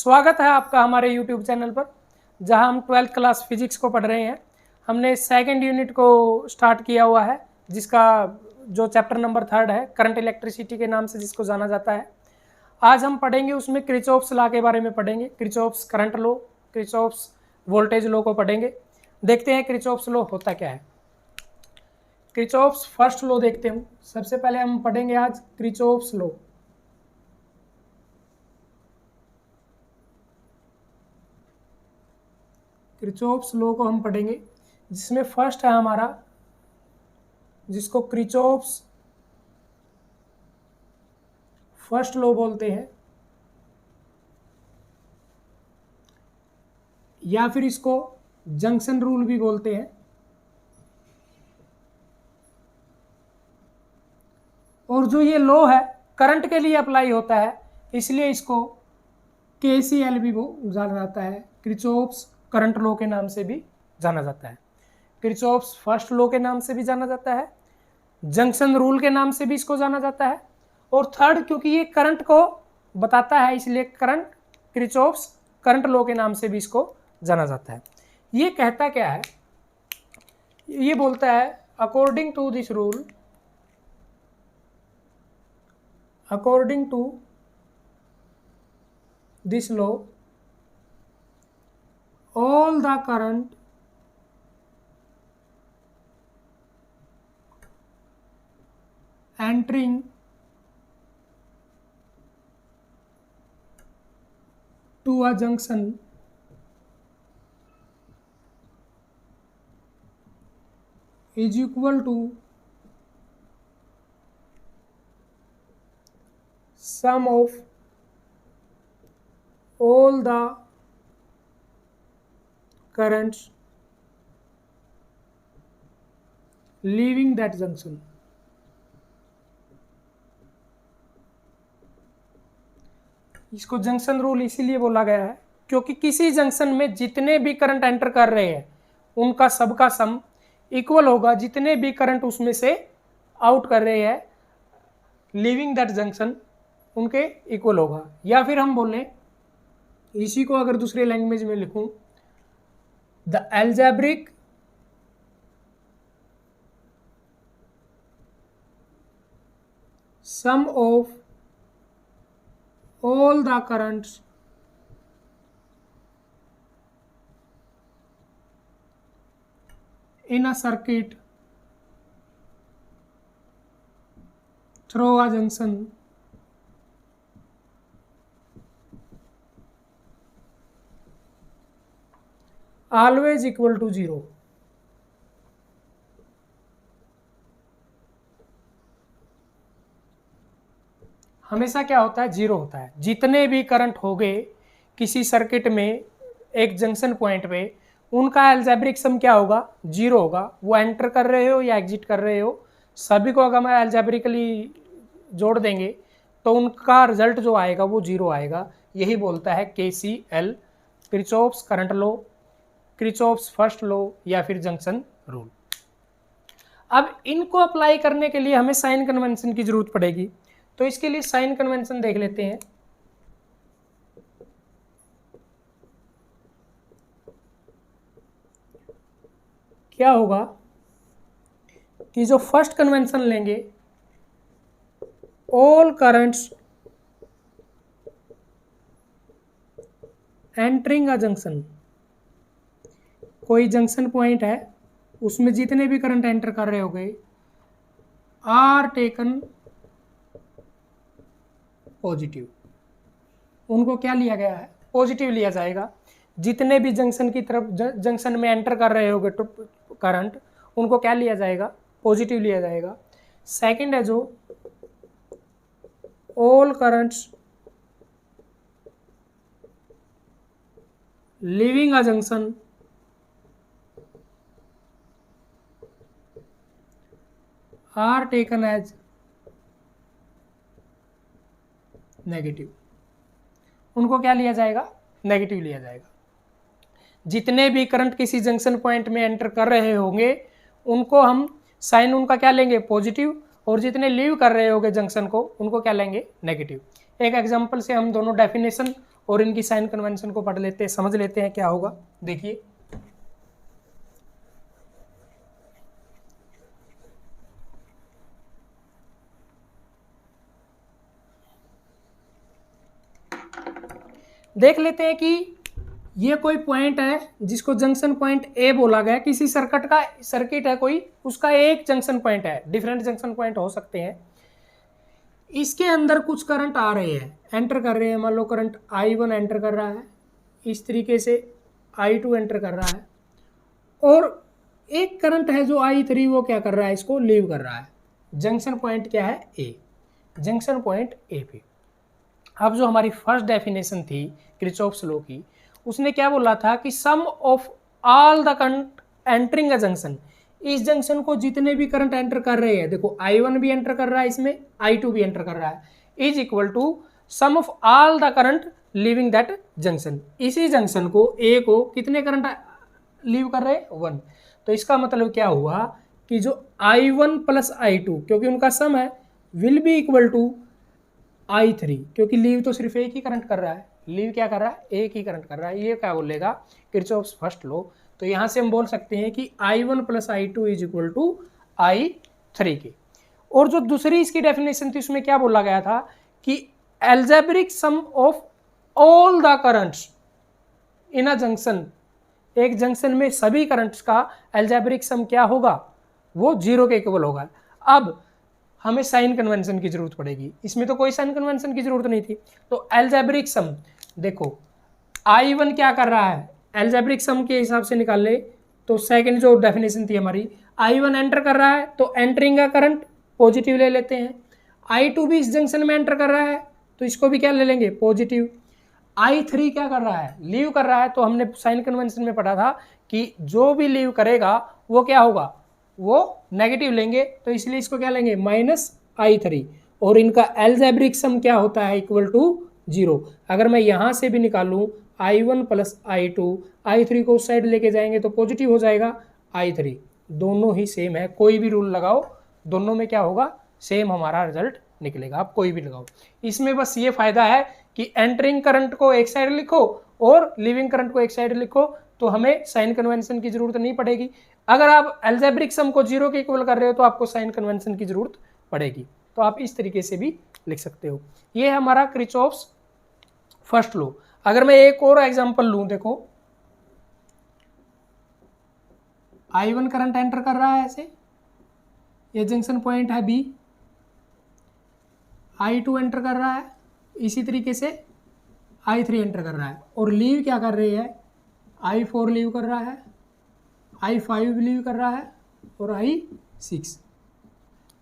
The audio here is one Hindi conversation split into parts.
स्वागत है आपका हमारे YouTube चैनल पर, जहां हम 12th क्लास फिजिक्स को पढ़ रहे हैं। हमने सेकंड यूनिट को स्टार्ट किया हुआ है, जिसका जो चैप्टर नंबर 3 है, करंट इलेक्ट्रिसिटी के नाम से जिसको जाना जाता है। आज हम पढ़ेंगे उसमें किरचॉफ्स लॉ के बारे में पढ़ेंगे, Kirchhoff's current law, Kirchhoff's voltage law को पढ़ेंगे। देखते हैं किरचॉफ्स लॉ होता क्या है। किरचॉफ्स फर्स्ट लॉ देखते हैं। सबसे पहले हम पढ़ेंगे आज किरचॉफ्स लॉ। किरचॉफ्स लॉ को हम पढ़ेंगे, जिसमें फर्स्ट है हमारा, जिसको किरचॉफ्स फर्स्ट लॉ बोलते हैं, या फिर इसको जंक्शन रूल भी बोलते हैं। और जो ये लॉ है करंट के लिए अप्लाई होता है, इसलिए इसको KCL भी जाना जाता है, किरचॉफ्स करंट लॉ के नाम से भी जाना जाता है। किरचॉफ्स फर्स्ट लॉ के नाम से भी जाना जाता है, जंक्शन रूल के नाम से भी इसको जाना जाता है, और थर्ड क्योंकि ये करंट को बताता है, इसलिए किरचॉफ्स करंट लॉ के नाम से भी इसको जाना जाता है। ये कहता क्या है? ये बोलता है according to this rule, according to this law, all the current entering to a junction is equal to sum of all the currents leaving that junction। इसको जंक्शन रूल इसीलिए बोला गया है क्योंकि किसी जंक्शन में जितने भी करंट एंटर कर रहे हैं उनका सबका सम इक्वल होगा, जितने भी करंट उसमें से आउट कर रहे हैं लीविंग दैट जंक्शन उनके इक्वल होगा। या फिर हम बोलें, इसी को अगर दूसरे लैंग्वेज में लिखूं, the algebraic sum of all the currents in a circuit through a junction always equal to 0। हमेशा क्या होता है? 0 होता है। जितने भी करंट हो गए किसी सर्किट में एक जंक्शन पॉइंट पे, उनका एल्जेब्रिक सम क्या होगा? 0 होगा। वो एंटर कर रहे हो या एग्जिट कर रहे हो, सभी को अगर हम एल्जेब्रिकली जोड़ देंगे तो उनका रिजल्ट जो आएगा वो 0 आएगा। यही बोलता है KCL, Kirchhoff's current law, Kirchhoff's first law, या फिर जंक्शन रूल। अब इनको अप्लाई करने के लिए हमें साइन कन्वेंशन की जरूरत पड़ेगी, तो इसके लिए साइन कन्वेंशन देख लेते हैं। क्या होगा कि जो फर्स्ट कन्वेंशन लेंगे, all currents entering a junction, कोई जंक्शन पॉइंट है उसमें जितने भी करंट एंटर कर रहे होंगे आर टेकन पॉजिटिव। उनको क्या लिया गया है? पॉजिटिव लिया जाएगा। जितने भी जंक्शन की तरफ जंक्शन में एंटर कर रहे होंगे करंट, उनको क्या लिया जाएगा? पॉजिटिव लिया जाएगा। सेकंड है जो all currents leaving a junction are taken as negative. उनको क्या लिया जाएगा? नेगेटिव लिया जाएगा। जितने भी करंट किसी जंक्शन पॉइंट में एंटर कर रहे होंगे उनको हम साइन उनका क्या लेंगे? पॉजिटिव, और जितने लीव कर रहे होंगे जंक्शन को उनको क्या लेंगे? नेगेटिव। एक एग्जांपल से हम दोनों डेफिनेशन और इनकी साइन कन्वेंशन को पढ़ लेते हैं, समझ लेते हैं क्या होगा। देखिए देख लेते हैं कि ये कोई पॉइंट है जिसको जंक्शन पॉइंट ए बोला गया। किसी सर्किट है कोई, उसका एक जंक्शन पॉइंट है, डिफरेंट जंक्शन पॉइंट हो सकते हैं। इसके अंदर कुछ करंट आ रहे हैं, एंटर कर रहे हैं। मान लो करंट I1 एंटर कर रहा है, इस तरीके से I2 एंटर कर रहा है, और एक करंट है जो I3 वो क्या कर रहा है, इसको लीव कर रहा है। जंक्शन पॉइंट क्या है, ए, जंक्शन पॉइंट ए पे। अब जो हमारी फर्स्ट डेफिनेशन थी किरचॉफ्स लॉ की, उसने क्या बोला था कि sum of all the current entering a junction, इस जंक्शन को जितने भी करंट एंटर कर रहे हैं, देखो I1 भी एंटर कर रहा है इसमें, I2 भी एंटर कर रहा है, is equal to sum of all the current leaving that junction. इसी जंक्शन को ए को कितने करंट लीव कर रहे हैं, 1। तो इसका मतलब क्या हुआ कि जो I1 प्लस I2, क्योंकि उनका सम है, will be equal to I3, क्योंकि लीव तो सिर्फ एक ही करंट कर रहा है, लीव क्या कर रहा है, एक ही करंट कर रहा है। ये क्या बोलेगा, किरचॉफ्स फर्स्ट लॉ। तो यहां से हम बोल सकते हैं कि I1 plus I2 is equal to I3 के। और जो दूसरी इसकी डेफिनेशन थी उसमें क्या बोला गया था कि algebraic sum of all the currents in a junction, एक जंक्शन में सभी करंट्स का एल्जेब्रिक सम क्या होगा, वो 0 के इक्वल होगा। अब हमें साइन कन्वेंशन की जरूरत पड़ेगी, इसमें तो कोई साइन कन्वेंशन की जरूरत नहीं थी। तो एल्जेब्रिक सम, देखो I1 क्या कर रहा है, एल्जेब्रिक सम के हिसाब से निकाल ले तो सेकंड जो डेफिनेशन थी हमारी, I1 एंटर कर रहा है तो एंटरिंग का करंट पॉजिटिव ले लेते हैं। I2 भी इस जंक्शन में एंटर कर रहा है तो इसको भी क्या ले लेंगे, पॉजिटिव। I3 क्या कर रहा है, लीव कर रहा है। तो हमने साइन कन्वेंशन में पढ़ा था कि जो भी लीव करेगा वो क्या होगा, वो नेगेटिव लेंगे, तो इसलिए इसको क्या लेंगे, -I3। और इनका एल्जेब्रिक सम क्या होता है, इक्वल टू 0। अगर मैं यहां से भी निकालूं I1 प्लस I2, I3 को उस साइड लेके जाएंगे तो पॉजिटिव हो जाएगा I3। दोनों ही सेम है, कोई भी रूल लगाओ दोनों में क्या होगा, सेम हमारा रिजल्ट निकलेगा। आप कोई भी लगाओ, इसमें बस ये फायदा है कि एंटरिंग करंट को एक साइड लिखो और लिविंग करंट को एक साइड लिखो, तो हमें साइन कन्वेंशन की जरूरत नहीं पड़ेगी। अगर आप एल्जेब्रिक सम को 0 के इक्वल कर रहे हो तो आपको साइन कन्वेंशन की जरूरत पड़ेगी। तो आप इस तरीके से भी लिख सकते हो। ये है हमारा किरचॉफ्स फर्स्ट लॉ। अगर मैं एक और एग्जांपल लूं, देखो I1 करंट एंटर कर रहा है ऐसे, ये जंक्शन पॉइंट है B, I2 एंटर कर रहा है, इसी तरीके से I3 एंटर कर रहा है, और लीव क्या कर रही है, I4 लीव कर रहा है, I5 लीव कर रहा है, और I6।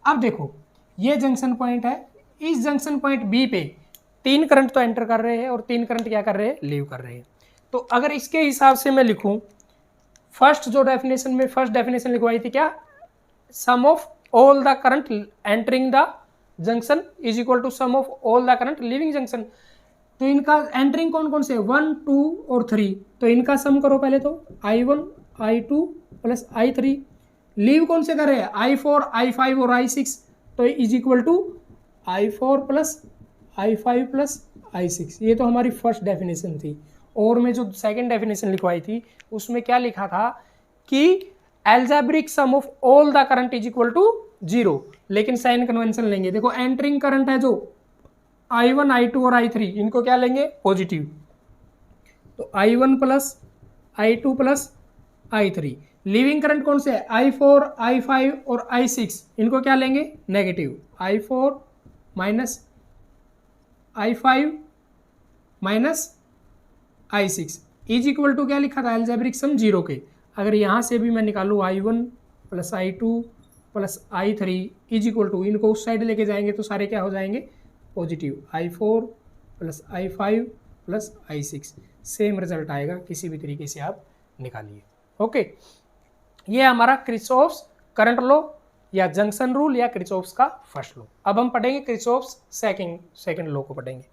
अब देखो ये जंक्शन पॉइंट है, इस जंक्शन पॉइंट B पे 3 करंट तो एंटर कर रहे हैं और 3 करंट क्या कर रहे हैं, लीव कर रहे हैं। तो अगर इसके हिसाब से मैं लिखूं, फर्स्ट जो डेफिनेशन में फर्स्ट डेफिनेशन लिखवाई थी क्या, sum of all the current entering the junction is equal to sum of all the current leaving junction. तो इनका एंटरिंग कौन कौन से, 1, 2 और 3, तो इनका सम करो पहले। तो I1 I2 plus I3, leave कौन से करे, I4 I5 और I6, तो is equal to I4 plus I5 plus I6। ये तो हमारी फर्स्ट डेफिनेशन थी। और मैं जो सेकंड डेफिनेशन लिखवाई थी उसमें क्या लिखा था कि algebraic sum of all the current is equal to 0, लेकिन साइन कन्वेंशन लेंगे। देखो एंटरिंग करंट है जो I1 I2 और I3, इनको क्या लेंगे, पॉजिटिव। तो I1 plus I2 plus I3। Living current कौन से है, I4 I5 और I6, इनको क्या लेंगे, negative. I4 minus I5 minus I6 is equal to क्या लिखा था, एल्जेब्रिक सम 0 के। अगर यहाँ से भी मैं निकालूँ I1 plus I2 plus I3 is equal to, इनको उस साइड लेके जाएंगे तो सारे क्या हो जाएंगे, positive. I4 plus I5 plus I6, same result आएगा, किसी भी तरीके से आप निकालिए। ओके, ये हमारा किरचॉफ्स करंट लॉ या जंक्शन रूल या किरचॉफ्स का फर्स्ट लॉ। अब हम पढ़ेंगे किरचॉफ्स सेकंड लॉ को पढ़ेंगे।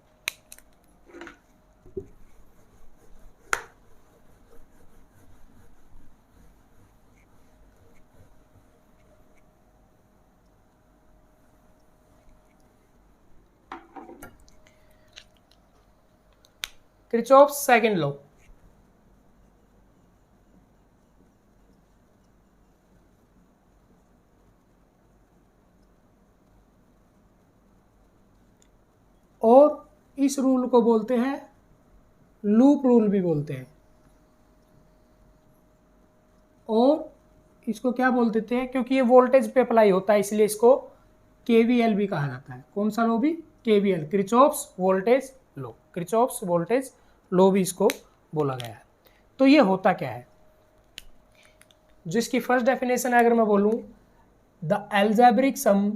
Kirchhoff's second law. और इस रूल को बोलते हैं लूप रूल भी बोलते हैं, और इसको क्या बोल देते हैं, क्योंकि ये वोल्टेज पे अप्लाई होता है इसलिए इसको केवीएल भी कहा जाता है। कौन सा लॉ भी? KVL, Kirchhoff's voltage law. Kirchhoff's voltage law भी इसको बोला गया है। तो ये होता क्या है, जिसकी फर्स्ट डेफिनेशन अगर मैं बोलूं, the algebraic sum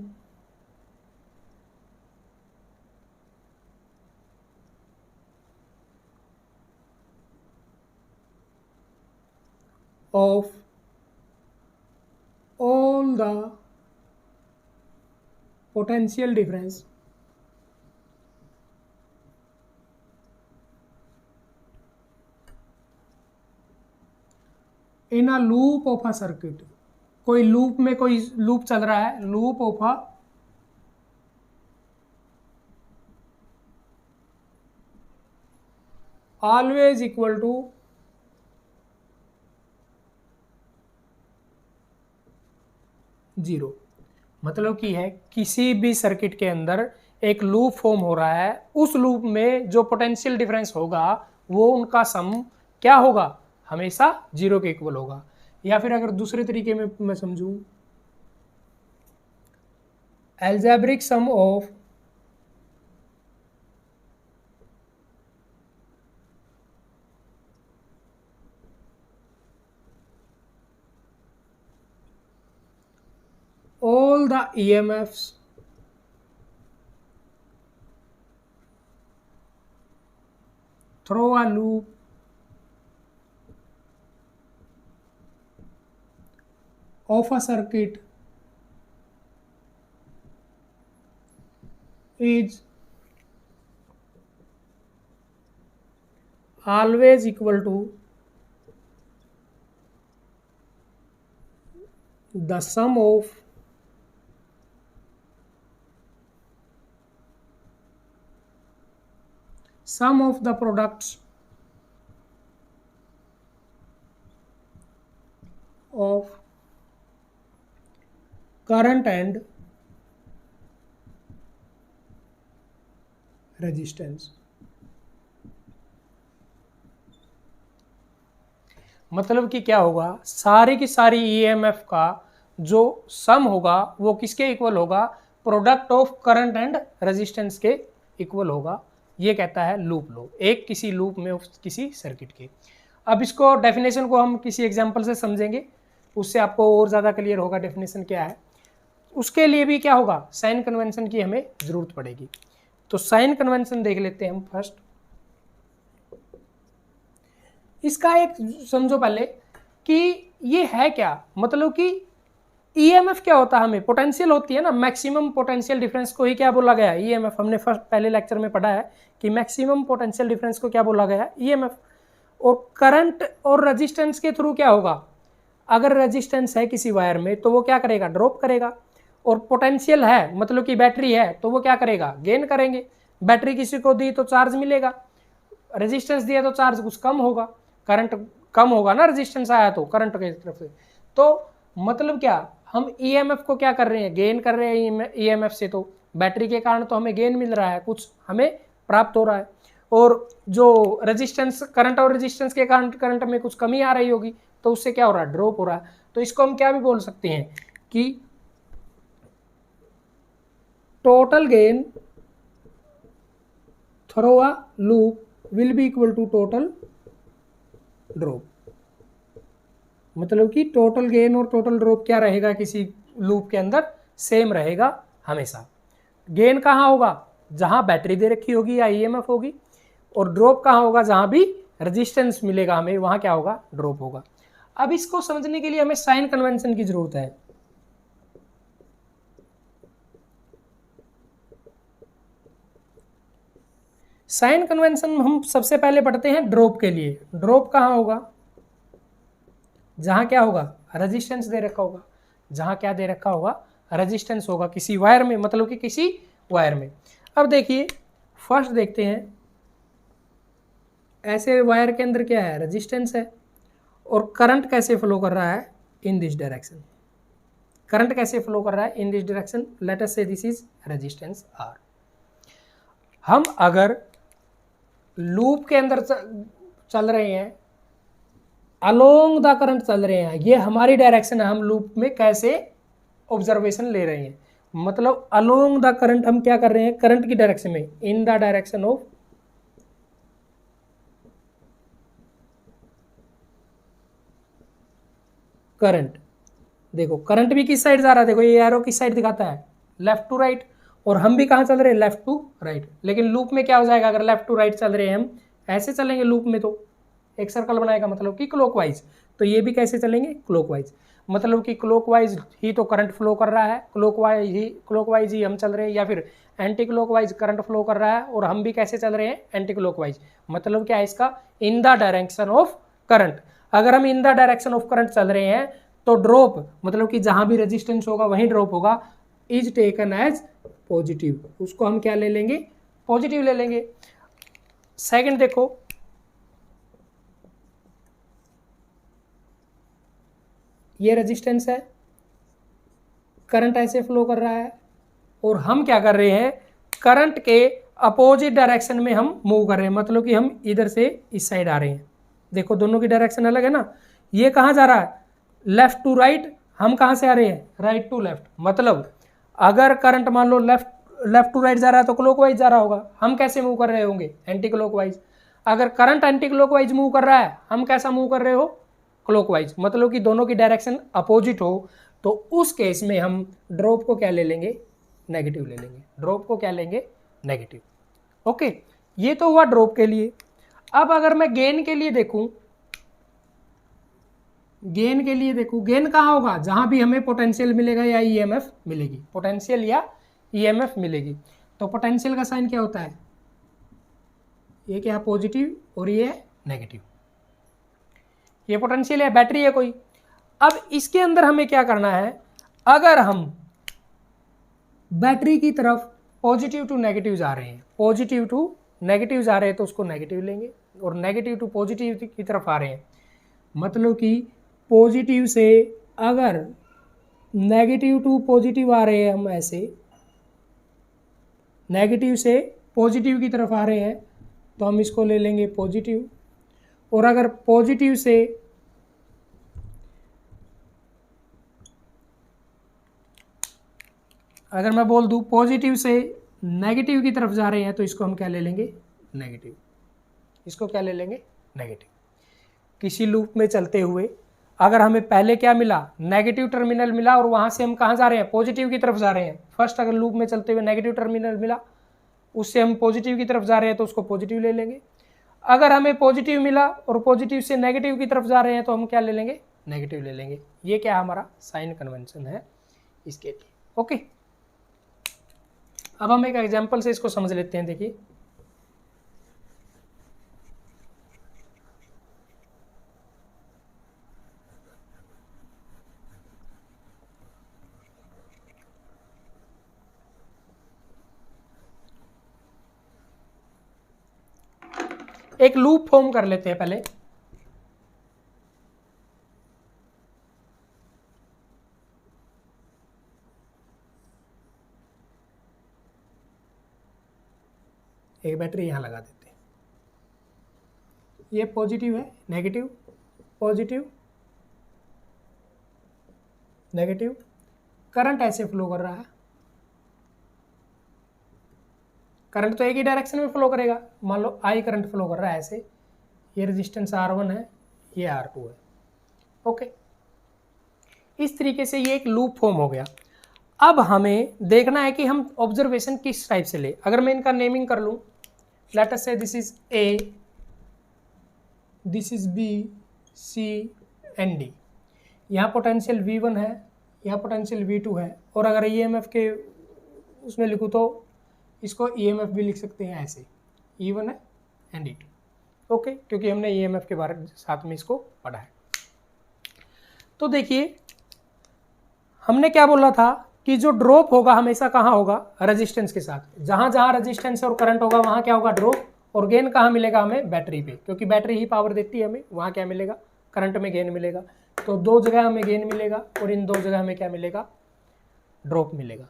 of all the potential difference in a loop of a circuit। कोई लूप में कोई लूप चल रहा है, loop of a always equal to zero. मतलब कि है किसी भी सर्किट के अंदर एक लूप फॉर्म हो रहा है, उस लूप में जो पोटेंशियल डिफरेंस होगा वो उनका सम क्या होगा, हमेशा जीरो के इक्वल होगा। या फिर अगर दूसरे तरीके में मैं समझूं, algebraic sum of all the EMFs through a loop of a circuit is always equal to the sum of the products of current and resistance। मतलब कि क्या होगा, सारी की सारी ईएमएफ का जो सम होगा वो किसके इक्वल होगा, product of current and resistance के इक्वल होगा। ये कहता है लूप लॉ, एक किसी लूप में किसी सर्किट के। अब इसको डेफिनेशन को हम किसी एग्जांपल से समझेंगे, उससे आपको और ज़्यादा क्लियर होगा डेफिनेशन क्या है। उसके लिए भी क्या होगा, साइन कन्वेंशन की हमें ज़रूरत पड़ेगी। तो साइन कन्वेंशन देख लेते हैं हम फर्स्ट। इसका एक समझो पहले कि ये है क्या, मतलब कि ईएमएफ क्या होता है, हमें पोटेंशियल होती है ना, मैक्सिमम पोटेंशियल डिफरेंस को ही क्या बोला गया है, ईएमएफ। हमने फर्स्ट पहले लेक्चर में पढ़ा है कि मैक्सिमम पोटेंशियल डिफरेंस को क्या बोला गया है, ईएमएफ। और करंट और रेजिस्टेंस के थ्रू क्या होगा, अगर रेजिस्टेंस है किसी वायर में तो वो क्या करेगा, ड्रॉप करेगा। और पोटेंशियल है मतलब कि बैटरी है तो वो क्या करेगा, गेन करेंगे। बैटरी किसी को दी तो चार्ज मिलेगा, रेजिस्टेंस दिया तो चार्ज कुछ कम होगा, करंट कम होगा ना, रेजिस्टेंस आया तो करंट की तरफ से। तो मतलब क्या, हम ईएमएफ को क्या कर रहे हैं, गेन कर रहे हैं ईएमएफ से। तो बैटरी के कारण तो हमें गेन मिल रहा है, कुछ हमें प्राप्त हो रहा है। और जो रेजिस्टेंस, करंट और रेजिस्टेंस के कारण करंट में कुछ कमी आ रही होगी तो उससे क्या हो रहा है, ड्रॉप हो रहा है। तो इसको हम क्या भी बोल सकते हैं कि total gain through a loop will be equal to total drop. मतलब कि टोटल गेन और टोटल ड्रॉप क्या रहेगा, किसी लूप के अंदर सेम रहेगा हमेशा। गेन कहाँ होगा, जहां बैटरी दे रखी होगी या ईएमएफ होगी, और ड्रॉप कहाँ होगा, जहां भी रेजिस्टेंस मिलेगा हमें वहां क्या होगा, ड्रॉप होगा। अब इसको समझने के लिए हमें साइन कन्वेंशन की जरूरत है। साइन कन्वेंशन हम सबसे पहले पढ़ते हैं ड्रॉप के लिए। ड्रॉप कहाँ होगा, जहां क्या होगा, रेजिस्टेंस दे रखा होगा। जहां क्या दे रखा होगा, रेजिस्टेंस होगा किसी वायर में, मतलब कि किसी वायर में। अब देखिए फर्स्ट देखते हैं ऐसे वायर के अंदर क्या है, रेजिस्टेंस है, और करंट कैसे फ्लो कर रहा है, इन दिस डायरेक्शन। करंट कैसे फ्लो कर रहा है, in this direction, let us से दिस इज रेजिस्टेंस आर। हम अगर लूप के अंदर चल रहे हैं, अलोंग द करंट चल रहे हैं, ये हमारी डायरेक्शन है, हम लूप में कैसे ऑब्जर्वेशन ले रहे हैं, मतलब अलोंग द करंट हम क्या कर रहे हैं, करंट की डायरेक्शन में, in the direction of current. देखो करंट भी किस साइड जा रहा है, देखो ये एरो किस साइड दिखाता है, लेफ्ट टू राइट, और हम भी कहाँ चल रहे हैं, लेफ्ट टू राइट। लेकिन लूप में क्या हो जाएगा, अगर लेफ्ट टू राइट चल रहे हैं हम, ऐसे चलेंगे लूप में तो एक सर्कल बनाएगा, मतलब कि क्लॉकवाइज, तो ये भी कैसे चलेंगे, क्लॉकवाइज, मतलब कि क्लॉकवाइज ही तो करंट फ्लो कर रहा है, क्लॉकवाइज ही हम चल रहे हैं, या फिर एंटी क्लॉकवाइज करंट फ्लो कर रहा है, और हम भी कैसे चल रहे हैं, एंटी क्लॉकवाइज। मतलब क्या है इसका, in the direction of current. अगर हम in the direction of current चल रहे हैं तो ड्रॉप, मतलब कि जहां भी रेजिस्टेंस होगा वहीं ड्रॉप होगा, इज टेकन एज पॉजिटिव, उसको हम क्या ले लेंगे, पॉजिटिव ले लेंगे। सेकंड देखो, ये रेजिस्टेंस है, करंट ऐसे फ्लो कर रहा है, और हम क्या कर रहे हैं, करंट के अपोजिट डायरेक्शन में हम मूव कर रहे हैं, मतलब कि हम इधर से इस साइड आ रहे हैं। देखो दोनों की डायरेक्शन अलग है ना, ये कहाँ जा रहा है, लेफ्ट टू राइट, हम कहाँ से आ रहे हैं, राइट टू लेफ्ट। मतलब अगर करंट मान लो लेफ्ट टू राइट जा रहा है तो क्लॉकवाइज जा रहा होगा, हम कैसे मूव कर रहे होंगे, एंटी क्लॉकवाइज। अगर करंट एंटी क्लॉकवाइज मूव कर रहा है, हम कैसा मूव कर रहे हो, क्लॉकवाइज, मतलब कि दोनों की डायरेक्शन अपोजिट हो, तो उस केस में हम ड्रॉप को क्या ले लेंगे, नेगेटिव ले लेंगे। ड्रॉप को क्या लेंगे, नेगेटिव। ओके, ये तो हुआ ड्रॉप के लिए। अब अगर मैं गेन के लिए देखूं, गेन के लिए देखूं, गेन कहाँ होगा, जहां भी हमें पोटेंशियल मिलेगा या ईएमएफ मिलेगी, पोटेंशियल या ईएमएफ मिलेगी। तो पोटेंशियल का साइन क्या होता है, ये क्या, पॉजिटिव, और ये नेगेटिव। ये पोटेंशियल है, बैटरी है कोई। अब इसके अंदर हमें क्या करना है, अगर हम बैटरी की तरफ पॉजिटिव टू नेगेटिव जा रहे हैं, पॉजिटिव टू नेगेटिव जा रहे हैं, तो उसको नेगेटिव लेंगे, और नेगेटिव टू पॉजिटिव की तरफ आ रहे हैं, मतलब कि पॉजिटिव से अगर नेगेटिव टू पॉजिटिव आ रहे हैं, हम ऐसे नेगेटिव से पॉजिटिव की तरफ आ रहे हैं, तो हम इसको ले लेंगे पॉजिटिव। और अगर पॉजिटिव से अगर मैं बोल दूं पॉजिटिव से नेगेटिव की तरफ जा रहे हैं, तो इसको हम क्या ले लेंगे, नेगेटिव। इसको क्या ले लेंगे, नेगेटिव। किसी लूप में चलते हुए अगर हमें पहले क्या मिला, नेगेटिव टर्मिनल मिला, और वहां से हम कहाँ जा रहे हैं, पॉजिटिव की तरफ जा रहे हैं। फर्स्ट अगर लूप में चलते हुए नेगेटिव टर्मिनल मिला, उससे हम पॉजिटिव की तरफ जा रहे हैं, तो उसको पॉजिटिव ले लेंगे। अगर हमें पॉजिटिव मिला और पॉजिटिव से नेगेटिव की तरफ जा रहे हैं, तो हम क्या ले लेंगे, नेगेटिव ले लेंगे। ये क्या हमारा साइन कन्वेंशन है इसके लिए। ओके, अब हम एक एग्जाम्पल से इसको समझ लेते हैं। देखिए, एक लूप फॉर्म कर लेते हैं पहले। एक बैटरी यहां लगा देते हैं, ये पॉजिटिव है, नेगेटिव, पॉजिटिव, नेगेटिव। करंट ऐसे फ्लो कर रहा है, करंट तो एक ही डायरेक्शन में फ्लो करेगा। मान लो आई करंट फ्लो कर रहा है ऐसे, ये रेजिस्टेंस R1 है, ये R2 है। ओके, इस तरीके से ये एक लूप फॉर्म हो गया। अब हमें देखना है कि हम ऑब्जर्वेशन किस टाइप से ले। अगर मैं इनका नेमिंग कर लूँ, लेट अस से this is A, this is B, C and D। यहाँ पोटेंशियल V1 है, यहाँ पोटेंशियल V2 है, और अगर EMF के उसमें लिखूँ तो इसको EMF भी लिख सकते हैं ऐसे, E1 है एंड E2। ओके, क्योंकि हमने EMF के बारे में साथ में इसको पढ़ा है। तो देखिए, हमने क्या बोला था कि जो ड्रॉप होगा हमेशा कहाँ होगा, रेजिस्टेंस के साथ। जहाँ जहाँ रेजिस्टेंस और करंट होगा वहाँ क्या होगा, ड्रॉप और गेन कहाँ मिलेगा हमें, बैटरी पे, क्योंकि बैटरी ही पावर देती है हमें, वहाँ क्या मिलेगा, करंट में गेन मिलेगा। तो 2 जगह हमें गेन मिलेगा और इन 2 जगह हमें क्या मिलेगा, ड्रॉप मिलेगा।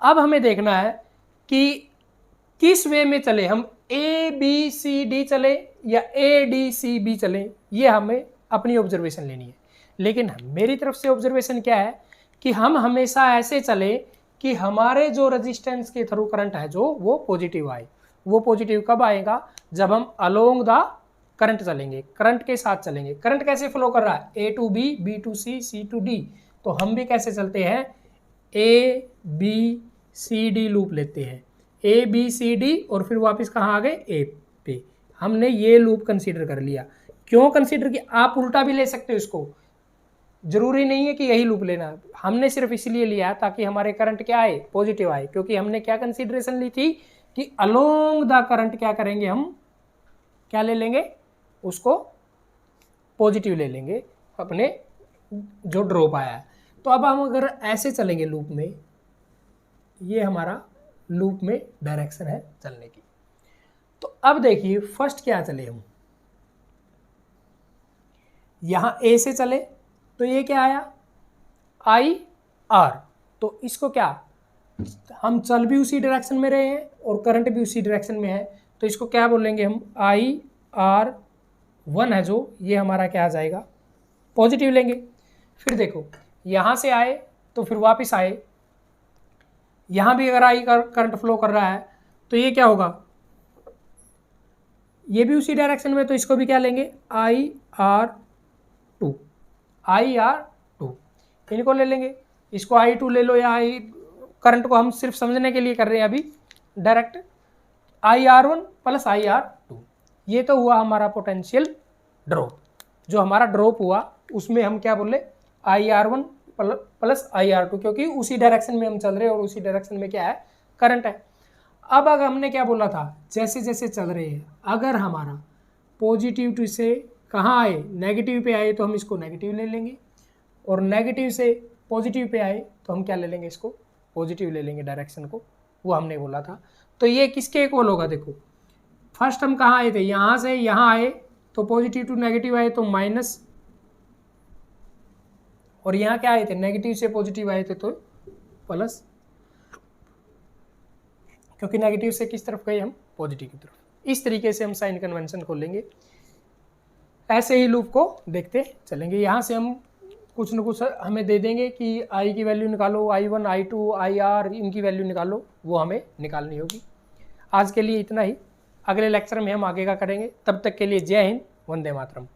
अब हमें देखना है कि किस वे में चले हम, ए बी सी डी चले या ए डी सी बी चले, ये हमें अपनी ऑब्जर्वेशन लेनी है। लेकिन मेरी तरफ से ऑब्जर्वेशन क्या है कि हम हमेशा ऐसे चले कि हमारे जो रेजिस्टेंस के थ्रू करंट है जो वो पॉजिटिव आए। वो पॉजिटिव कब आएगा, जब हम अलोंग द करंट चलेंगे, करंट के साथ चलेंगे। करंट कैसे फ्लो कर रहा है, A to B, B to C, C to D, तो हम भी कैसे चलते हैं, A B C D loop लेते हैं, ए बी सी डी और फिर वापस कहाँ आ गए, ए पे। हमने ये लूप कंसीडर कर लिया। क्यों कंसीडर किया, आप उल्टा भी ले सकते हो इसको, जरूरी नहीं है कि यही लूप लेना, हमने सिर्फ इसलिए लिया ताकि हमारे करंट क्या आए, पॉजिटिव आए, क्योंकि हमने क्या कंसीडरेशन ली थी कि अलोंग द करंट क्या करेंगे, हम क्या ले लेंगे, उसको पॉजिटिव ले लेंगे अपने जो ड्रॉप आया है। तो अब हम अगर ऐसे चलेंगे लूप में, ये हमारा लूप में डायरेक्शन है चलने की। तो अब देखिए फर्स्ट क्या चले हम, यहां ए से चले तो ये क्या आया, आई आर, तो इसको क्या, हम चल भी उसी डायरेक्शन में रहे हैं और करंट भी उसी डायरेक्शन में है, तो इसको क्या बोलेंगे हम, आई आर 1 है जो, ये हमारा क्या आ जाएगा, पॉजिटिव लेंगे। फिर देखो यहाँ से आए तो फिर वापस आए, यहाँ भी अगर आई करंट फ्लो कर रहा है तो ये क्या होगा, ये भी उसी डायरेक्शन में, तो इसको भी क्या लेंगे, आई आर 2, आई आर 2, इनको ले लेंगे, इसको आई 2 ले लो या आई, करंट को हम सिर्फ समझने के लिए कर रहे हैं अभी direct, I R 1 plus I R 2, ये तो हुआ हमारा पोटेंशियल ड्रॉप। जो हमारा ड्रॉप हुआ उसमें हम क्या बोले, I R 1 plus I R 2, क्योंकि उसी डायरेक्शन में हम चल रहे हैं और उसी डायरेक्शन में क्या है, करंट है। अब अगर हमने क्या बोला था, जैसे जैसे चल रहे हैं अगर हमारा पॉजिटिव टू से कहाँ आए, नेगेटिव पे आए तो हम इसको नेगेटिव ले लेंगे, और नेगेटिव से पॉजिटिव पे आए तो हम क्या ले लेंगे, इसको पॉजिटिव ले लेंगे डायरेक्शन को, वो हमने बोला था। तो ये किसके इक्वल होगा, देखो फर्स्ट हम कहाँ आए थे, यहाँ से यहाँ आए तो पॉजिटिव टू नेगेटिव आए तो माइनस, और यहाँ क्या आए थे, नेगेटिव से पॉजिटिव आए थे तो प्लस, क्योंकि नेगेटिव से किस तरफ गए हम, पॉजिटिव की तरफ। इस तरीके से हम साइन कन्वेंशन को लेंगे, ऐसे ही लूप को देखते चलेंगे। यहाँ से हम कुछ न कुछ हमें दे देंगे कि आई की वैल्यू निकालो, I1 I2 IR इनकी वैल्यू निकालो, वो हमें निकालनी होगी। आज के लिए इतना ही, अगले लेक्चर में हम आगे का करेंगे। तब तक के लिए जय हिंद, वंदे मातरम।